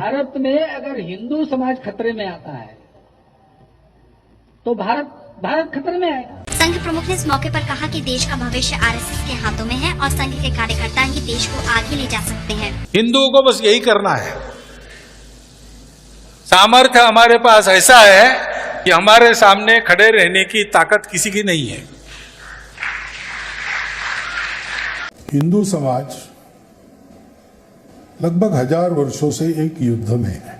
भारत में अगर हिंदू समाज खतरे में आता है तो भारत खतरे में आएगा। संघ प्रमुख ने इस मौके पर कहा कि देश का भविष्य आरएसएस के हाथों में है और संघ के कार्यकर्ता ही देश को आगे ले जा सकते हैं। हिंदुओं को बस यही करना है। सामर्थ्य हमारे पास ऐसा है कि हमारे सामने खड़े रहने की ताकत किसी की नहीं है। हिंदू समाज लगभग 1000 वर्षों से एक युद्ध में है।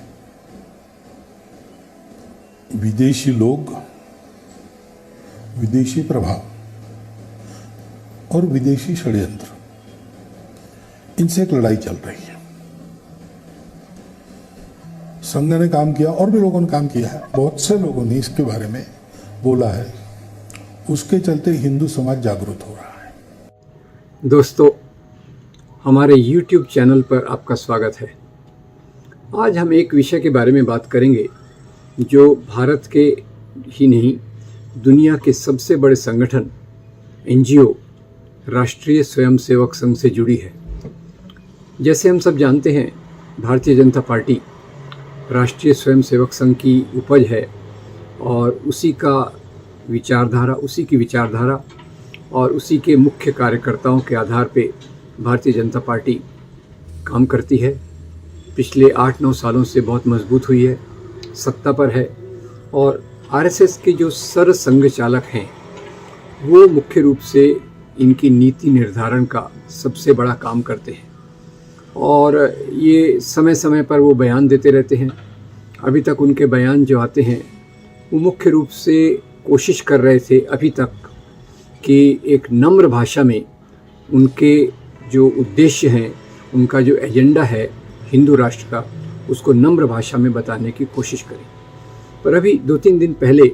विदेशी लोग, विदेशी प्रभाव और विदेशी षड्यंत्र, इनसे एक लड़ाई चल रही है। संघ ने काम किया और भी लोगों ने काम किया है, बहुत से लोगों ने इसके बारे में बोला है। उसके चलते हिंदू समाज जागरूक हो रहा है। दोस्तों, हमारे YouTube चैनल पर आपका स्वागत है। आज हम एक विषय के बारे में बात करेंगे जो भारत के ही नहीं, दुनिया के सबसे बड़े संगठन NGO राष्ट्रीय स्वयंसेवक संघ से जुड़ी है। जैसे हम सब जानते हैं, भारतीय जनता पार्टी राष्ट्रीय स्वयंसेवक संघ की उपज है और उसी की विचारधारा और उसी के मुख्य कार्यकर्ताओं के आधार पे भारतीय जनता पार्टी काम करती है। पिछले 8-9 सालों से बहुत मजबूत हुई है, सत्ता पर है और आरएसएस के जो सर संघ चालक हैं वो मुख्य रूप से इनकी नीति निर्धारण का सबसे बड़ा काम करते हैं और ये समय समय पर वो बयान देते रहते हैं। अभी तक उनके बयान जो आते हैं वो मुख्य रूप से कोशिश कर रहे थे अभी तक कि एक नम्र भाषा में उनके जो उद्देश्य हैं, उनका जो एजेंडा है हिंदू राष्ट्र का, उसको नम्र भाषा में बताने की कोशिश करें। पर अभी 2-3 दिन पहले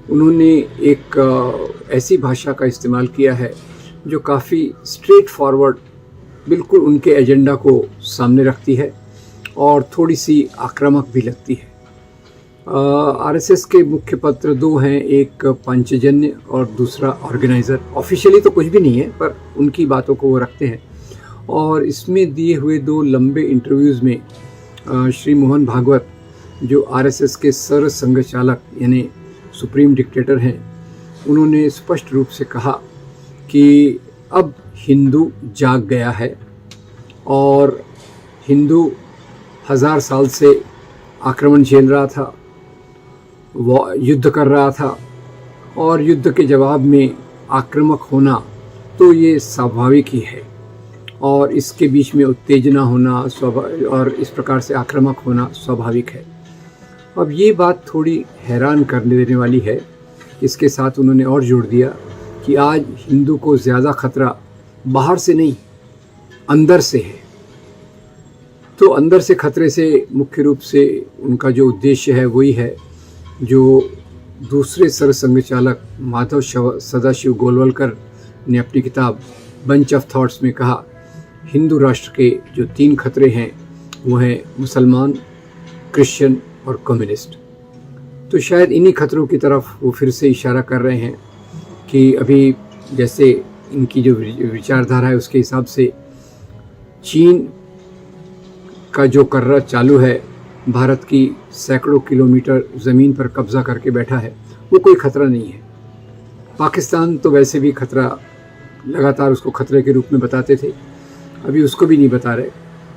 उन्होंने एक ऐसी भाषा का इस्तेमाल किया है जो काफ़ी स्ट्रेट फॉरवर्ड, बिल्कुल उनके एजेंडा को सामने रखती है और थोड़ी सी आक्रामक भी लगती है। आरएसएस के मुख्य पत्र 2 हैं, एक पंचजन्य और दूसरा ऑर्गेनाइज़र। ऑफिशियली तो कुछ भी नहीं है पर उनकी बातों को वो रखते हैं और इसमें दिए हुए 2 लंबे इंटरव्यूज़ में श्री मोहन भागवत जो आरएसएस के सर संघ चालक यानी सुप्रीम डिक्टेटर हैं, उन्होंने स्पष्ट रूप से कहा कि अब हिंदू जाग गया है और हिंदू 1000 साल से आक्रमण झेल रहा था, वो युद्ध कर रहा था और युद्ध के जवाब में आक्रामक होना तो ये स्वाभाविक ही है और इसके बीच में उत्तेजना होना और इस प्रकार से आक्रामक होना स्वाभाविक है। अब ये बात थोड़ी हैरान करने देने वाली है। इसके साथ उन्होंने और जोड़ दिया कि आज हिंदू को ज़्यादा खतरा बाहर से नहीं, अंदर से है। तो अंदर से खतरे से मुख्य रूप से उनका जो उद्देश्य है वही है जो दूसरे सर संघ चालक माधव सदाशिव गोलवलकर ने अपनी किताब बंच ऑफ थॉट्स में कहा। हिंदू राष्ट्र के जो 3 खतरे हैं वो हैं मुसलमान, क्रिश्चियन और कम्युनिस्ट। तो शायद इन्हीं खतरों की तरफ वो फिर से इशारा कर रहे हैं कि अभी जैसे इनकी जो विचारधारा है उसके हिसाब से चीन का जो कर्रा चालू है, भारत की सैकड़ों किलोमीटर ज़मीन पर कब्ज़ा करके बैठा है, वो कोई ख़तरा नहीं है। पाकिस्तान तो वैसे भी खतरा, लगातार उसको खतरे के रूप में बताते थे, अभी उसको भी नहीं बता रहे।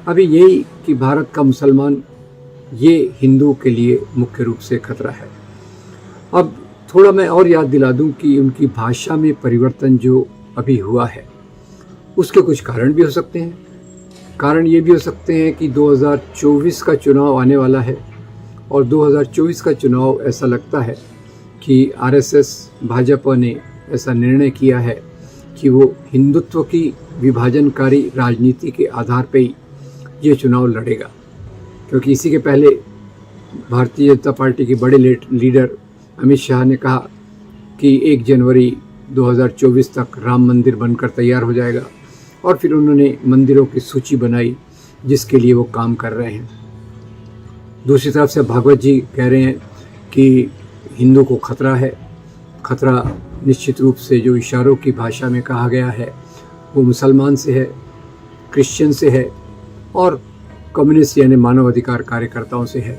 अभी यही कि भारत का मुसलमान, ये हिंदू के लिए मुख्य रूप से खतरा है। अब थोड़ा मैं और याद दिला दूं कि उनकी भाषा में परिवर्तन जो अभी हुआ है उसके कुछ कारण भी हो सकते हैं। कारण ये भी हो सकते हैं कि 2024 का चुनाव आने वाला है और 2024 का चुनाव ऐसा लगता है कि आरएसएस भाजपा ने ऐसा निर्णय किया है कि वो हिंदुत्व की विभाजनकारी राजनीति के आधार पर ही ये चुनाव लड़ेगा। क्योंकि इसी के पहले भारतीय जनता पार्टी के बड़े लीडर अमित शाह ने कहा कि 1 जनवरी 2024 तक राम मंदिर बनकर तैयार हो जाएगा और फिर उन्होंने मंदिरों की सूची बनाई जिसके लिए वो काम कर रहे हैं। दूसरी तरफ से भागवत जी कह रहे हैं कि हिंदू को खतरा है। खतरा निश्चित रूप से जो इशारों की भाषा में कहा गया है वो मुसलमान से है, क्रिश्चियन से है और कम्युनिस्ट यानी मानवाधिकार कार्यकर्ताओं से है।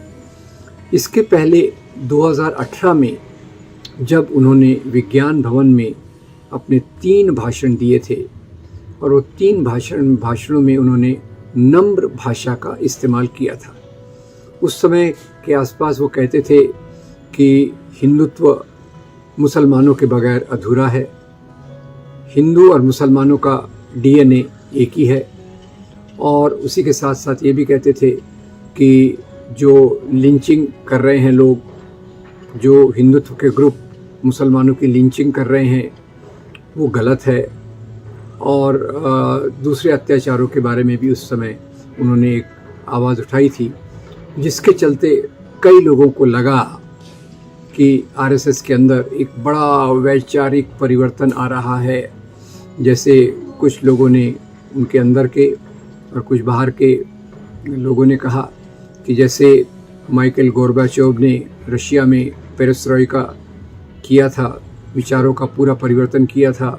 इसके पहले 2018 में जब उन्होंने विज्ञान भवन में अपने 3 भाषण दिए थे और वो 3 भाषणों में उन्होंने नम्र भाषा का इस्तेमाल किया था। उस समय के आसपास वो कहते थे कि हिंदुत्व मुसलमानों के बगैर अधूरा है, हिंदू और मुसलमानों का DNA एक ही है, और उसी के साथ साथ ये भी कहते थे कि जो लिंचिंग कर रहे हैं लोग, जो हिंदुत्व के ग्रुप मुसलमानों की लिंचिंग कर रहे हैं, वो गलत है। और दूसरे अत्याचारों के बारे में भी उस समय उन्होंने एक आवाज़ उठाई थी, जिसके चलते कई लोगों को लगा कि RSS के अंदर एक बड़ा वैचारिक परिवर्तन आ रहा है। जैसे कुछ लोगों ने, उनके अंदर के और कुछ बाहर के लोगों ने कहा कि जैसे माइकल गोर्बाचोव ने रशिया में पेरेस्ट्रोइका किया था, विचारों का पूरा परिवर्तन किया था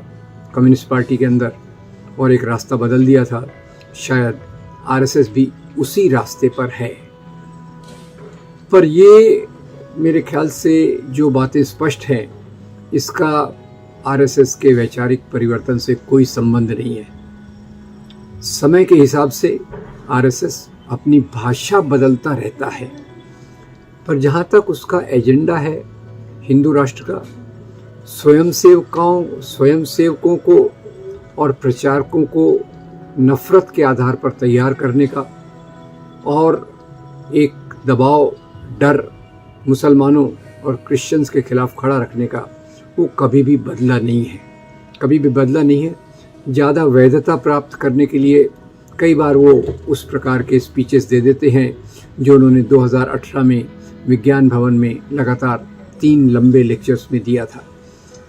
कम्युनिस्ट पार्टी के अंदर और एक रास्ता बदल दिया था, शायद RSS भी उसी रास्ते पर है। पर ये मेरे ख्याल से जो बातें स्पष्ट हैं, इसका RSS के वैचारिक परिवर्तन से कोई संबंध नहीं है। समय के हिसाब से RSS अपनी भाषा बदलता रहता है, पर जहाँ तक उसका एजेंडा है हिंदू राष्ट्र का, स्वयंसेवकों को और प्रचारकों को नफ़रत के आधार पर तैयार करने का और एक दबाव, डर मुसलमानों और क्रिश्चियंस के खिलाफ खड़ा रखने का, वो कभी भी बदला नहीं है, कभी भी बदला नहीं है। ज़्यादा वैधता प्राप्त करने के लिए कई बार वो उस प्रकार के स्पीचेस दे देते हैं जो उन्होंने 2018 में विज्ञान भवन में लगातार 3 लंबे लेक्चर्स में दिया था।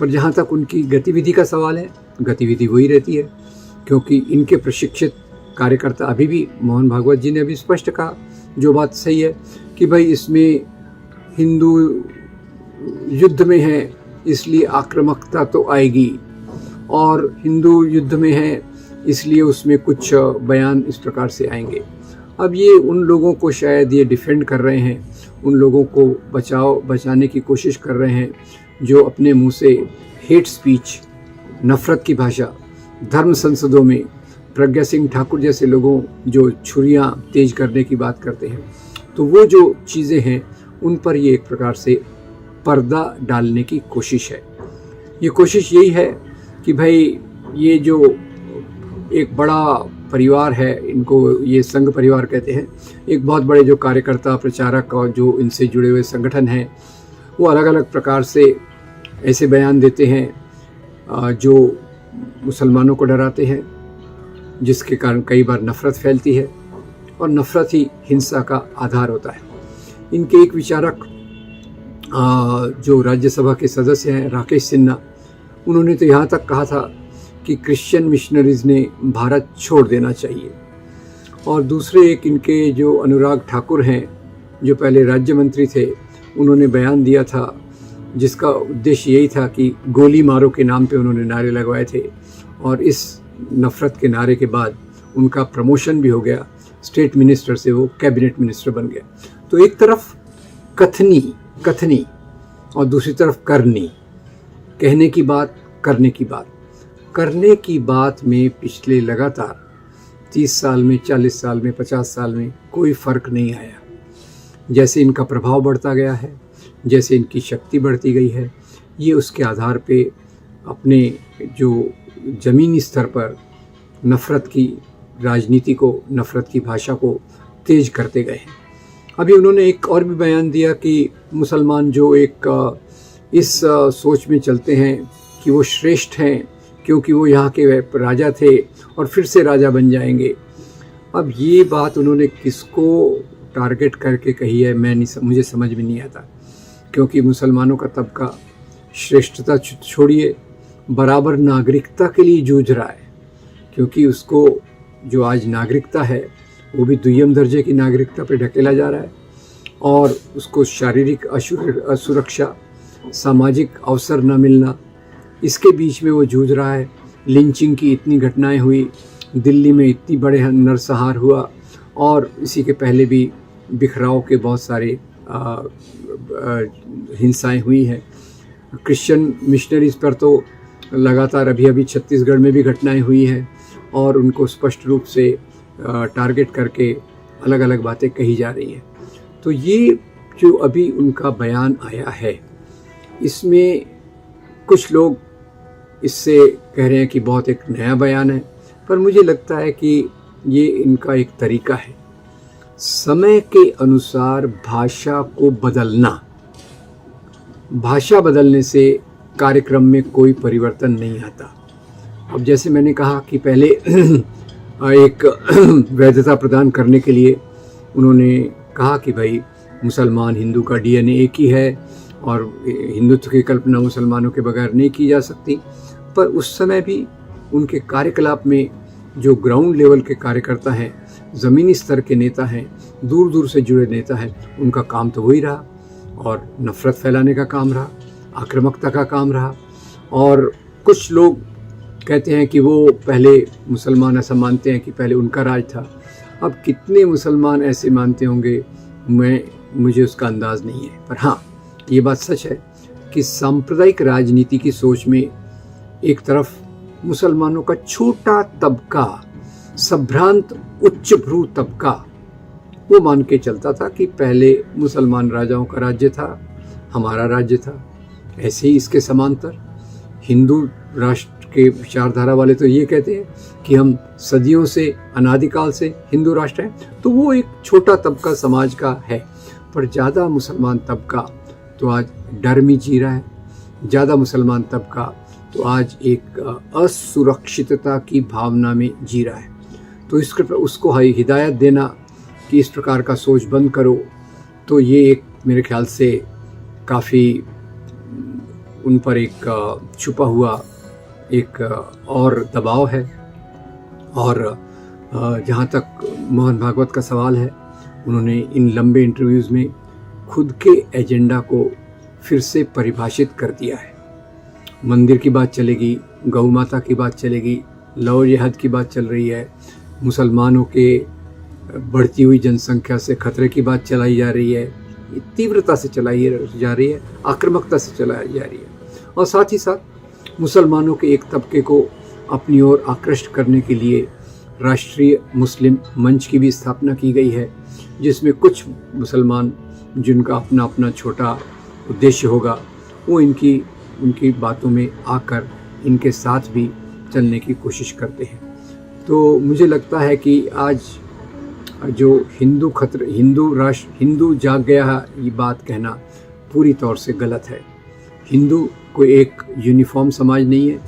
पर जहाँ तक उनकी गतिविधि का सवाल है, गतिविधि वही रहती है, क्योंकि इनके प्रशिक्षित कार्यकर्ता अभी भी, मोहन भागवत जी ने अभी स्पष्ट कहा, जो बात सही है कि भाई इसमें हिंदू युद्ध में है इसलिए आक्रामकता तो आएगी, और हिंदू युद्ध में है इसलिए उसमें कुछ बयान इस प्रकार से आएंगे। अब ये उन लोगों को शायद ये डिफेंड कर रहे हैं, उन लोगों को बचाने की कोशिश कर रहे हैं जो अपने मुंह से हेट स्पीच, नफ़रत की भाषा, धर्म संसदों में प्रज्ञा सिंह ठाकुर जैसे लोगों जो छुरियां तेज करने की बात करते हैं, तो वो जो चीज़ें हैं उन पर ये एक प्रकार से पर्दा डालने की कोशिश है। ये कोशिश यही है कि भाई ये जो एक बड़ा परिवार है, इनको ये संघ परिवार कहते हैं, एक बहुत बड़े जो कार्यकर्ता, प्रचारक और जो इनसे जुड़े हुए संगठन हैं, वो अलग अलग प्रकार से ऐसे बयान देते हैं जो मुसलमानों को डराते हैं, जिसके कारण कई बार नफ़रत फैलती है और नफ़रत ही हिंसा का आधार होता है। इनके एक विचारक जो राज्यसभा के सदस्य हैं, राकेश सिन्हा, उन्होंने तो यहाँ तक कहा था कि क्रिश्चियन मिशनरीज़ ने भारत छोड़ देना चाहिए। और दूसरे एक इनके जो अनुराग ठाकुर हैं, जो पहले राज्य मंत्री थे, उन्होंने बयान दिया था जिसका उद्देश्य यही था कि गोली मारो के नाम पे उन्होंने नारे लगवाए थे, और इस नफ़रत के नारे के बाद उनका प्रमोशन भी हो गया, स्टेट मिनिस्टर से वो कैबिनेट मिनिस्टर बन गया। तो एक तरफ कथनी और दूसरी तरफ करनी, कहने की बात, करने की बात में पिछले लगातार 30 साल में, 40 साल में, 50 साल में कोई फ़र्क नहीं आया। जैसे इनका प्रभाव बढ़ता गया है, जैसे इनकी शक्ति बढ़ती गई है, ये उसके आधार पे अपने जो ज़मीनी स्तर पर नफ़रत की राजनीति को, नफ़रत की भाषा को तेज करते गए हैं। अभी उन्होंने एक और भी बयान दिया कि मुसलमान जो एक इस सोच में चलते हैं कि वो श्रेष्ठ हैं क्योंकि वो यहाँ के राजा थे और फिर से राजा बन जाएंगे। अब ये बात उन्होंने किसको टारगेट करके कही है, मुझे समझ में नहीं आता, क्योंकि मुसलमानों का तबका श्रेष्ठता छोड़िए, बराबर नागरिकता के लिए जूझ रहा है, क्योंकि उसको जो आज नागरिकता है वो भी दुय्यम दर्जे की नागरिकता पे ढकेला जा रहा है, और उसको शारीरिक असुरक्षा, सामाजिक अवसर न मिलना, इसके बीच में वो जूझ रहा है। लिंचिंग की इतनी घटनाएं हुई, दिल्ली में इतनी बड़े नरसंहार हुआ, और इसी के पहले भी बिखराव के बहुत सारे हिंसाएं हुई हैं। क्रिश्चियन मिशनरीज़ पर तो लगातार अभी छत्तीसगढ़ में भी घटनाएं हुई हैं और उनको स्पष्ट रूप से टारगेट करके अलग अलग बातें कही जा रही हैं। तो ये जो अभी उनका बयान आया है, इसमें कुछ लोग इससे कह रहे हैं कि बहुत एक नया बयान है, पर मुझे लगता है कि ये इनका एक तरीका है समय के अनुसार भाषा को बदलना। भाषा बदलने से कार्यक्रम में कोई परिवर्तन नहीं आता। अब जैसे मैंने कहा कि पहले एक वैधता प्रदान करने के लिए उन्होंने कहा कि भाई मुसलमान हिंदू का डीएनए एक ही है और हिंदुत्व की कल्पना मुसलमानों के बगैर नहीं की जा सकती, पर उस समय भी उनके कार्यकलाप में जो ग्राउंड लेवल के कार्यकर्ता हैं, ज़मीनी स्तर के नेता हैं, दूर दूर से जुड़े नेता हैं, उनका काम तो वही रहा और नफ़रत फैलाने का काम रहा, आक्रामकता का काम रहा। और कुछ लोग कहते हैं कि वो पहले मुसलमान ऐसा मानते हैं कि पहले उनका राज था। अब कितने मुसलमान ऐसे मानते होंगे मुझे उसका अंदाज़ नहीं है, पर हाँ ये बात सच है कि सांप्रदायिक राजनीति की सोच में एक तरफ मुसलमानों का छोटा तबका, संभ्रांत उच्चभ्रू तबका, वो मान के चलता था कि पहले मुसलमान राजाओं का राज्य था, हमारा राज्य था। ऐसे ही इसके समांतर हिंदू राष्ट्र के विचारधारा वाले तो ये कहते हैं कि हम सदियों से, अनादिकाल से हिंदू राष्ट्र हैं। तो वो एक छोटा तबका समाज का है, पर ज़्यादा मुसलमान तबका तो आज डर में जी रहा है। ज़्यादा मुसलमान तबका तो आज एक असुरक्षितता की भावना में जी रहा है। तो उसको हिदायत देना कि इस प्रकार का सोच बंद करो, तो ये एक मेरे ख्याल से काफ़ी उन पर एक छुपा हुआ एक और दबाव है। और जहाँ तक मोहन भागवत का सवाल है, उन्होंने इन लंबे इंटरव्यूज़ में खुद के एजेंडा को फिर से परिभाषित कर दिया है। मंदिर की बात चलेगी, गौ माता की बात चलेगी, लव जिहाद की बात चल रही है, मुसलमानों के बढ़ती हुई जनसंख्या से खतरे की बात चलाई जा रही है, तीव्रता से चलाई जा रही है, आक्रामकता से चलाई जा रही है। और साथ ही साथ मुसलमानों के एक तबके को अपनी ओर आकृष्ट करने के लिए राष्ट्रीय मुस्लिम मंच की भी स्थापना की गई है, जिसमें कुछ मुसलमान जिनका अपना अपना छोटा उद्देश्य होगा, वो उनकी बातों में आकर इनके साथ भी चलने की कोशिश करते हैं। तो मुझे लगता है कि आज जो हिंदू जाग गया है, ये बात कहना पूरी तौर से गलत है। हिंदू कोई एक यूनिफॉर्म समाज नहीं है।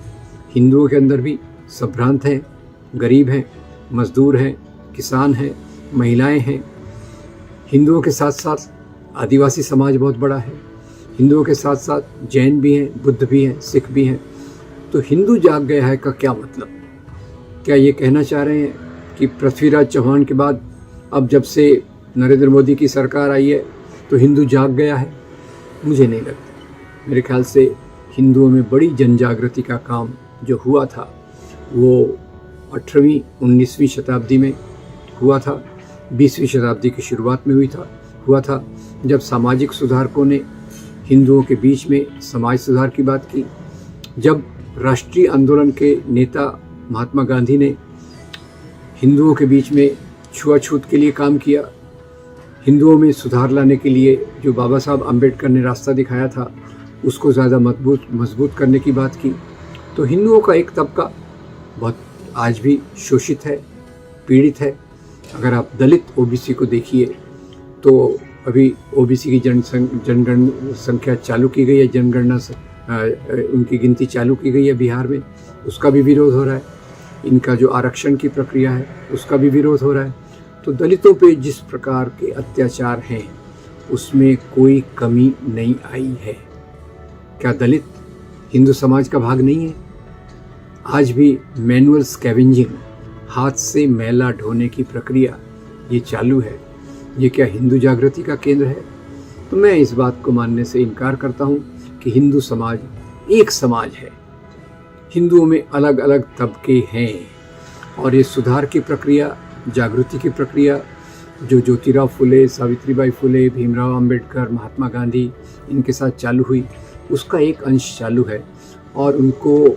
हिंदुओं के अंदर भी संभ्रांत हैं, गरीब हैं, मजदूर हैं, किसान हैं, महिलाएं हैं। हिंदुओं के साथ साथ आदिवासी समाज बहुत बड़ा है। हिंदुओं के साथ साथ जैन भी हैं, बुद्ध भी हैं, सिख भी हैं। तो हिंदू जाग गया है का क्या मतलब? क्या ये कहना चाह रहे हैं कि पृथ्वीराज चौहान के बाद अब जब से नरेंद्र मोदी की सरकार आई है तो हिंदू जाग गया है? मुझे नहीं लगता। मेरे ख्याल से हिंदुओं में बड़ी जनजागृति का काम जो हुआ था वो 18वीं 19वीं शताब्दी में हुआ था, 20वीं शताब्दी की शुरुआत में हुआ था जब सामाजिक सुधारकों ने हिंदुओं के बीच में समाज सुधार की बात की, जब राष्ट्रीय आंदोलन के नेता महात्मा गांधी ने हिंदुओं के बीच में छुआछूत के लिए काम किया, हिंदुओं में सुधार लाने के लिए जो बाबा साहब आम्बेडकर ने रास्ता दिखाया था उसको ज़्यादा मजबूत करने की बात की। तो हिंदुओं का एक तबका बहुत आज भी शोषित है, पीड़ित है। अगर आप दलित ओबीसी को देखिए तो अभी ओबीसी की जनगणना संख्या चालू की गई है, जनगणना उनकी गिनती चालू की गई है बिहार में, उसका भी विरोध हो रहा है। इनका जो आरक्षण की प्रक्रिया है उसका भी विरोध हो रहा है। तो दलितों पे जिस प्रकार के अत्याचार हैं उसमें कोई कमी नहीं आई है। क्या दलित हिंदू समाज का भाग नहीं है? आज भी मैनुअल स्कैवेंजिंग, हाथ से मैला ढोने की प्रक्रिया ये चालू है। ये क्या हिंदू जागृति का केंद्र है? तो मैं इस बात को मानने से इनकार करता हूँ कि हिंदू समाज एक समाज है। हिंदुओं में अलग अलग तबके हैं और ये सुधार की प्रक्रिया, जागृति की प्रक्रिया जो ज्योतिराव फुले, सावित्रीबाई फुले, भीमराव अंबेडकर, महात्मा गांधी इनके साथ चालू हुई, उसका एक अंश चालू है और उनको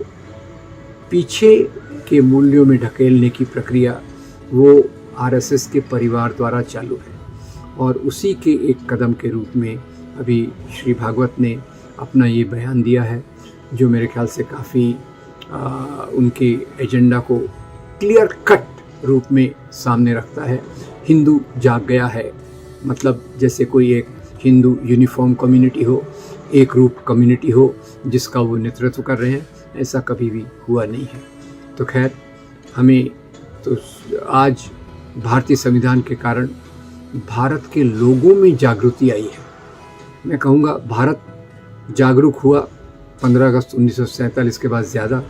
पीछे के मूल्यों में ढकेलने की प्रक्रिया वो आरएसएस के परिवार द्वारा चालू है। और उसी के एक कदम के रूप में अभी श्री भागवत ने अपना ये बयान दिया है, जो मेरे ख्याल से काफ़ी उनके एजेंडा को क्लियर कट रूप में सामने रखता है। हिंदू जाग गया है, मतलब जैसे कोई एक हिंदू यूनिफॉर्म कम्युनिटी हो, एक रूप कम्युनिटी हो जिसका वो नेतृत्व कर रहे हैं, ऐसा कभी भी हुआ नहीं है। तो खैर, हमें तो आज भारतीय संविधान के कारण भारत के लोगों में जागृति आई है। मैं कहूँगा भारत जागरूक हुआ 15 अगस्त 1947 के बाद ज़्यादा,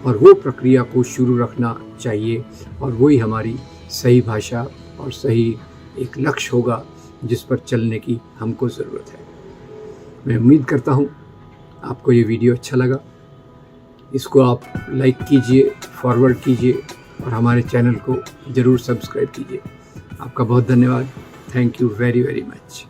और वो प्रक्रिया को शुरू रखना चाहिए और वही हमारी सही भाषा और सही एक लक्ष्य होगा जिस पर चलने की हमको ज़रूरत है। मैं उम्मीद करता हूँ आपको ये वीडियो अच्छा लगा। इसको आप लाइक कीजिए, फॉरवर्ड कीजिए और हमारे चैनल को ज़रूर सब्सक्राइब कीजिए। आपका बहुत धन्यवाद। Thank you very very much.